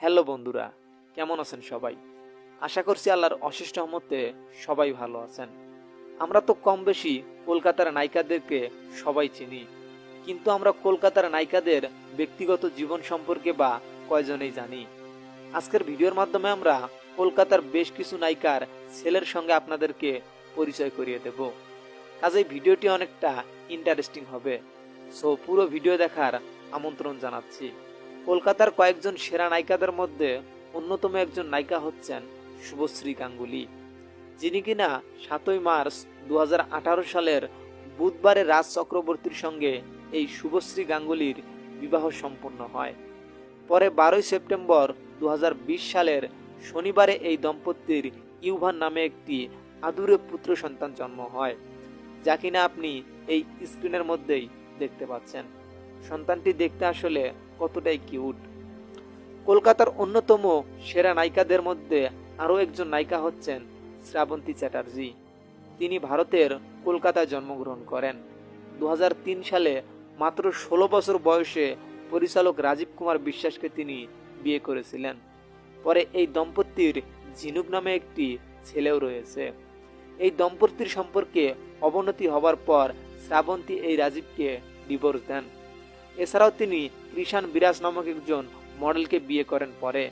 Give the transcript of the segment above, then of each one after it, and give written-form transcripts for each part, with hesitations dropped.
Hello বন্ধুরা, কেমন আছেন সবাই? আশা করছি আল্লাহর অশেষ রহমতে সবাই ভালো আছেন। আমরা তো কম বেশি কলকাতার নায়িকাদেরকে সবাই চিনি, কিন্তু আমরা কলকাতার নায়িকাদের ব্যক্তিগত জীবন সম্পর্কে বা কয়জনেই জানি। আজকের ভিডিওর মাধ্যমে আমরা কলকাতার বেশ কিছু নায়িকার ছেলের সঙ্গে আপনাদেরকে পরিচয় করিয়ে দেব। কাজেই ভিডিওটি অনেকটা ইন্টারেস্টিং হবে, সো পুরো ভিডিও দেখার আমন্ত্রণ জানাচ্ছি। কলকাতার কয়েকজন সেরা নায়িকাদের মধ্যে অন্যতম একজন নায়িকা হচ্ছেন শুভশ্রী গাঙ্গুলী, যিনি কিনা 7ই মার্চ 2018 সালের বুধবারে রাজ চক্রবর্তীর সঙ্গে এই শুভশ্রী গাঙ্গুলীর বিবাহ সম্পন্ন হয়। পরে 12ই সেপ্টেম্বর 2020 সালের শনিবারে এই দম্পতির ইউভান নামে একটি আদুরে পুত্র সন্তান জন্ম হয়, যা কিনা আপনি এই স্ক্রিনের মধ্যেই দেখতে পাচ্ছেন। সন্তানটি দেখতে আসলে কতটাই কিউট। কলকাতার অন্যতম সেরা নায়িকাদের মধ্যে আরও একজন নায়িকা হচ্ছেন শ্রাবন্তী চ্যাটার্জি। তিনি ভারতের কলকাতায় জন্মগ্রহণ করেন। 2003 সালে মাত্র 16 বছর বয়সে পরিচালক রাজীব কুমার বিশ্বাসকে তিনি বিয়ে করেছিলেন। পরে এই দম্পতির ঝিনুক নামে একটি ছেলেও রয়েছে। এই দম্পতির সম্পর্কে অবনতি হবার পর শ্রাবন্তী এই রাজীবকে ডিভোর্স দেন। এছাড়াও তিনি কৃষাণ বিরাজ নামক একজন মডেলকে বিয়ে করেন পরে,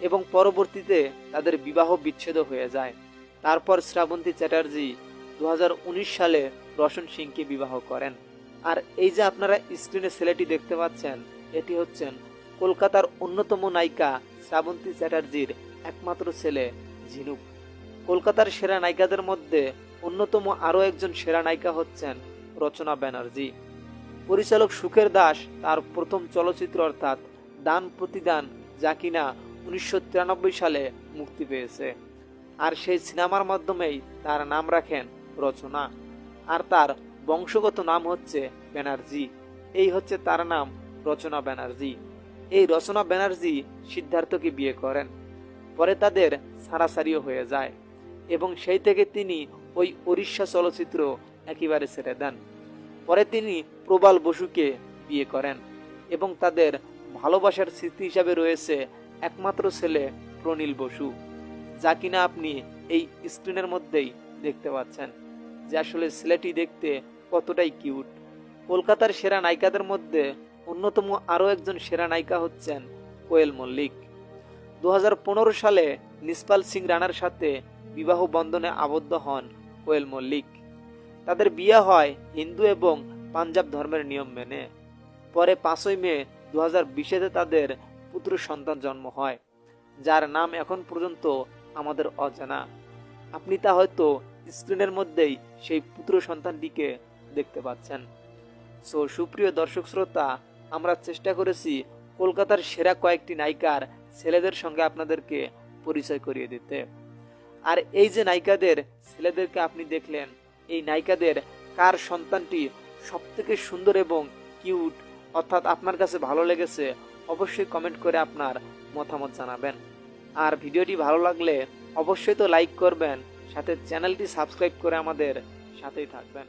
এবং পরবর্তীতে তাদের বিবাহ বিচ্ছেদ হয়ে যায়। তারপর শ্রাবন্তী চ্যাটার্জি 2019 সালে রোশন সিংকে বিবাহ করেন। আর এই যে আপনারা স্ক্রিনে ছেলেটি দেখতে পাচ্ছেন, এটি হচ্ছেন কলকাতার অন্যতম নায়িকা শ্রাবন্তী চ্যাটার্জির একমাত্র ছেলে ঝিনুক। কলকাতার সেরা নায়িকাদের মধ্যে অন্যতম আরও একজন সেরা নায়িকা হচ্ছেন রচনা ব্যানার্জি। পরিচালক সুখের দাস তার প্রথম চলচ্চিত্র অর্থাৎ দান প্রতিদান, যা কিনা 1993 সালে মুক্তি পেয়েছে, আর সেই সিনেমার মাধ্যমেই তার নাম রাখেন রচনা, আর তার বংশগত নাম হচ্ছে ব্যানার্জি। এই হচ্ছে তার নাম, রচনা ব্যানার্জি। এই রচনা ব্যানার্জি সিদ্ধার্থকে বিয়ে করেন। পরে তাদের সারাসারিও হয়ে যায়, এবং সেই থেকে তিনি ওই উড়িষ্যা চলচ্চিত্র একেবারে ছেড়ে দেন। পরে তিনি প্রবাল বসুকে বিয়ে করেন, এবং তাদের ভালোবাসার স্মৃতি হিসাবে রয়েছে একমাত্র ছেলে প্রনীল বসু, যা কিনা আপনি এই স্ক্রিনের মধ্যেই দেখতে পাচ্ছেন, যে আসলে ছেলেটি দেখতে কতটাই কিউট। কলকাতার সেরা নায়িকাদের মধ্যে অন্যতম আরও একজন সেরা নায়িকা হচ্ছেন কোয়েল মল্লিক। 2015 সালে নিসপাল সিং রানার সাথে বিবাহ বন্ধনে আবদ্ধ হন কোয়েল মল্লিক। তাদের বিয়ে হয় হিন্দু এবং পাঞ্জাব ধর্মের নিয়ম মেনে। পরে 5ই মে 2020-তে তাদের পুত্র সন্তান জন্ম হয়, যার নাম এখন পর্যন্ত আমাদের অজানা। আপনি তা হয়তো স্ক্রিনের মধ্যেই সেই পুত্র সন্তানটিকে দেখতে পাচ্ছেন। সো সুপ্রিয় দর্শক শ্রোতা, আমরা চেষ্টা করেছি কলকাতার সেরা কয়েকটি নায়িকার ছেলেদের সঙ্গে আপনাদেরকে পরিচয় করিয়ে দিতে। আর এই যে নায়িকাদের ছেলেদেরকে আপনি দেখলেন, এই নায়িকাদের কার সন্তানটি সবথেকে সুন্দর এবং কিউট, অর্থাৎ আপনার কাছে ভালো লেগেছে, অবশ্যই কমেন্ট করে আপনার মতামত জানাবেন। আর ভিডিওটি ভালো লাগলে অবশ্যই তো লাইক করবেন, সাথে চ্যানেলটি সাবস্ক্রাইব করে আমাদের সাথেই থাকবেন।